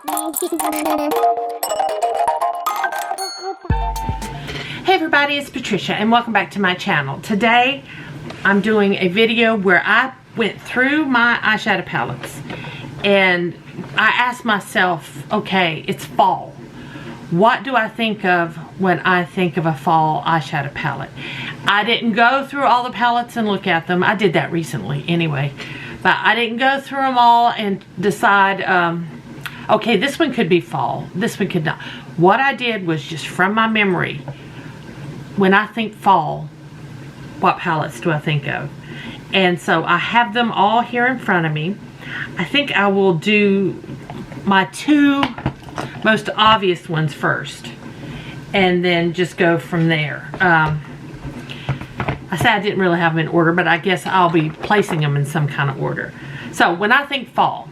Hey everybody, it's Patricia and welcome back to my channel. Today I'm doing a video where I went through my eyeshadow palettes and I asked myself, okay, it's fall. What do I think of when I think of a fall eyeshadow palette? I didn't go through all the palettes and look at them. I did that recently anyway. But I didn't go through them all and decide, okay, this one could be fall. This one could not. What I did was just from my memory, when I think fall, what palettes do I think of? And so I have them all here in front of me. I think I will do my two most obvious ones first and then just go from there. I said I didn't really have them in order, but I guess I'll be placing them in some kind of order. So when I think fall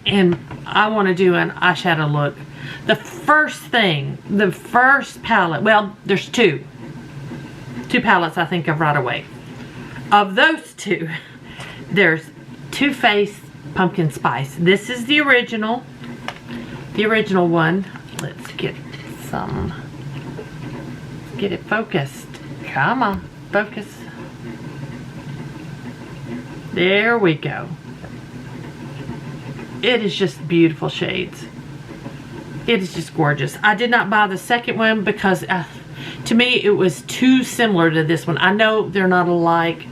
and I want to do an eyeshadow look, the first thing, the first palette, well, there's two palettes I think of right away. Of those two, there's Too Faced Pumpkin Spice. This is the original one. Let's get it focused. Come on, focus. There we go. It is just beautiful shades. It is just gorgeous. I did not buy the second one because to me it was too similar to this one. I know they're not alike.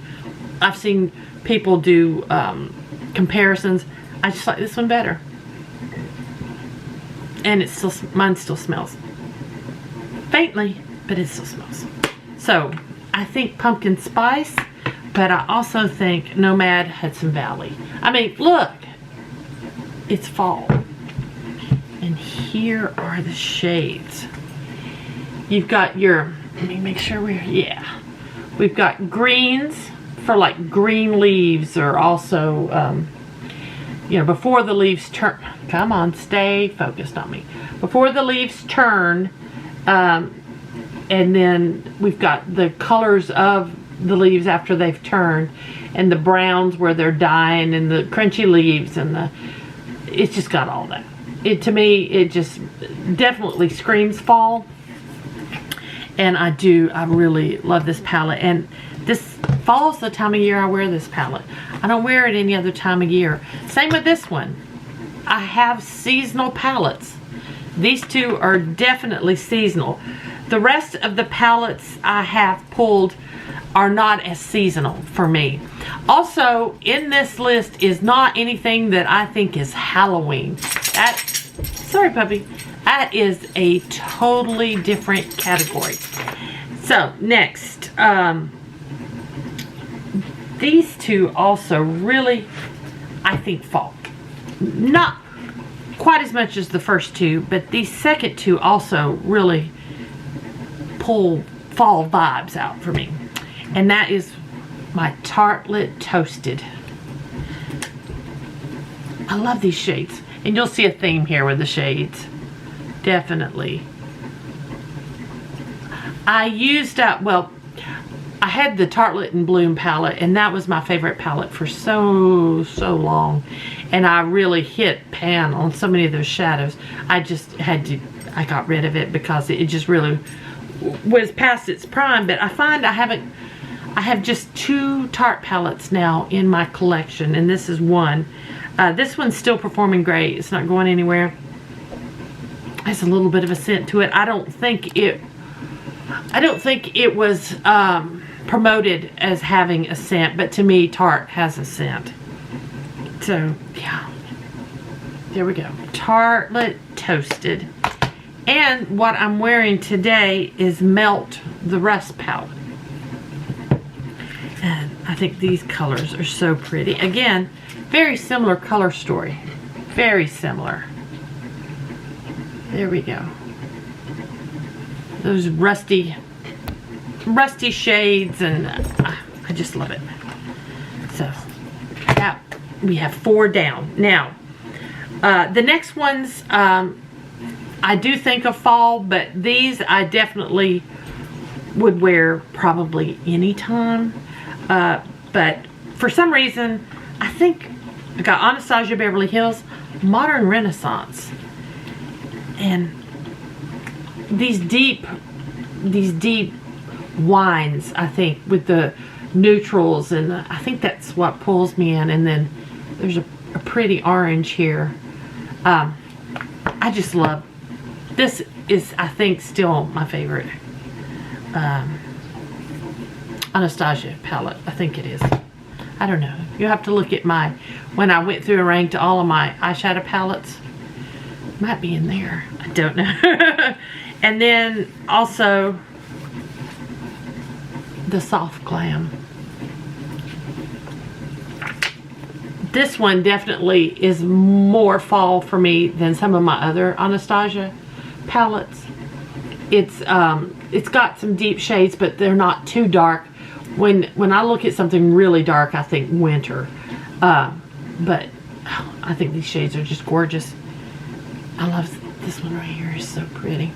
I've seen people do comparisons. I just like this one better. And it still, mine still smells. Faintly, but it still smells. So, I think Pumpkin Spice, but I also think Nomad Hudson Valley. I mean, look, it's fall. And here are the shades. You've got your, let me make sure we've got greens for like green leaves, or also, you know, before the leaves turn. Come on, stay focused on me. Before the leaves turn, and then we've got the colors of the leaves after they've turned, and the browns where they're dying, and the crunchy leaves, and it's just got all that. To me, it just definitely screams fall. And I really love this palette. And this fall's the time of year I wear this palette. I don't wear it any other time of year. Same with this one. I have seasonal palettes. These two are definitely seasonal. The rest of the palettes I have pulled are not as seasonal for me. Also, in this list is not anything that I think is Halloween. Sorry puppy, that is a totally different category. So next, these two also really, I think, fall. Not quite as much as the first two, but these second two also really pull fall vibes out for me. And that is my Tarte Toasted. I love these shades. And you'll see a theme here with the shades. Definitely. I used up, well, I had the Tartelette and Bloom palette, and that was my favorite palette for so long. And I really hit pan on so many of those shadows. I just had to, I got rid of it because it just really was past its prime. But I find I have just two Tarte palettes now in my collection, and this is one. This one's still performing great. It's not going anywhere. It has a little bit of a scent to it. I don't think it was promoted as having a scent, but to me, Tarte has a scent. So, yeah. There we go. Tarte Toasted. And what I'm wearing today is Melt the Rust palette. And I think these colors are so pretty. Again, very similar color story. Very similar. There we go. Those rusty shades, and I just love it. So, yeah, we have 4 down. Now, the next ones, I do think of fall, but these I definitely would wear probably anytime. But for some reason, I think I got Anastasia Beverly Hills. modern renaissance. And these deep wines, I think, with the neutrals, and I think that's what pulls me in. And then there's a pretty orange here. I just love this. Is, I think, still my favorite Anastasia palette. I think it is. I don't know. You have to look at my, when I went through and ranked all of my eyeshadow palettes. Might be in there. I don't know. And then also the Soft Glam. This one definitely is more fall for me than some of my other Anastasia palettes. It's got some deep shades, but they're not too dark. When I look at something really dark, I think winter. But I think these shades are just gorgeous. I love this one right here. It's so pretty.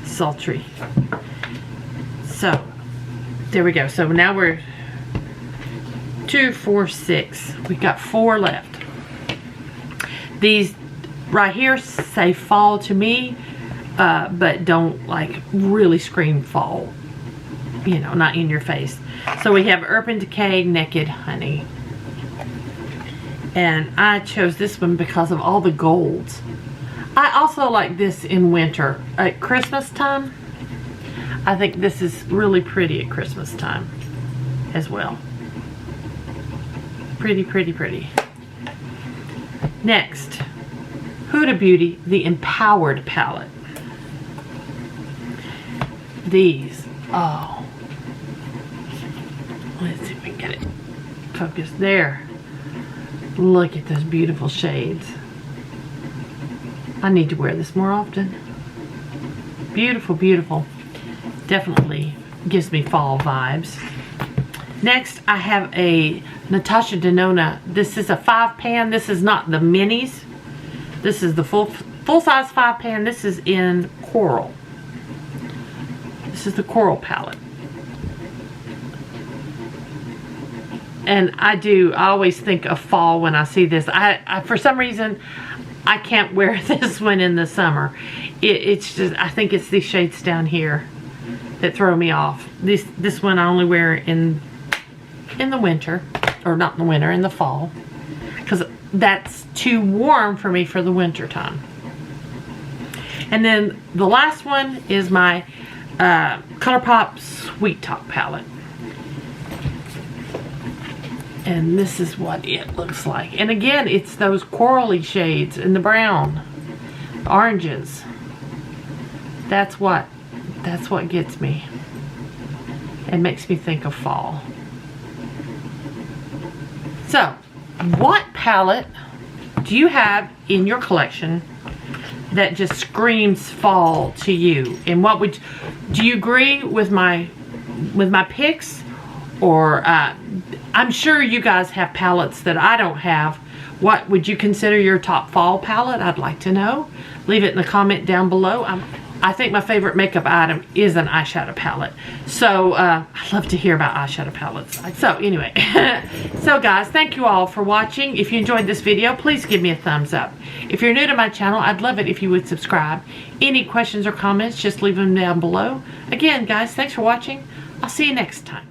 Sultry. So there we go. So now we're 2, 4, 6. We've got 4 left. These right here say fall to me, but don't like really scream fall. You know, not in your face. So we have Urban Decay Naked Honey. And I chose this one because of all the golds. I also like this in winter. At Christmas time, I think this is really pretty at Christmas time as well. Pretty, pretty, pretty. Next, Huda Beauty, the Empowered palette. These, oh. Let's see if we can get it focused there. Look at those beautiful shades. I need to wear this more often. Beautiful, beautiful. Definitely gives me fall vibes. Next, I have a Natasha Denona. This is a 5-pan. This is not the minis. This is the full-size 5-pan. This is in Coral. This is the Coral palette. And I always think of fall when I see this. I for some reason, I can't wear this one in the summer. It's just, I think it's these shades down here that throw me off. This one I only wear in the winter, or not in the winter, in the fall, because that's too warm for me for the winter time. And then the last one is my Colourpop Sweet Talk palette. And this is what it looks like. And again, it's those corally shades and the brown, the oranges. That's what gets me. It makes me think of fall. So, what palette do you have in your collection that just screams fall to you? And what do you agree with my picks? Or I'm sure you guys have palettes that I don't have. What would you consider your top fall palette? I'd like to know. Leave it in the comment down below. I think my favorite makeup item is an eyeshadow palette. So I love to hear about eyeshadow palettes. So anyway, so guys, thank you all for watching. If you enjoyed this video, please give me a thumbs up. If you're new to my channel, I'd love it if you would subscribe. Any questions or comments, just leave them down below. Again, guys, thanks for watching. I'll see you next time.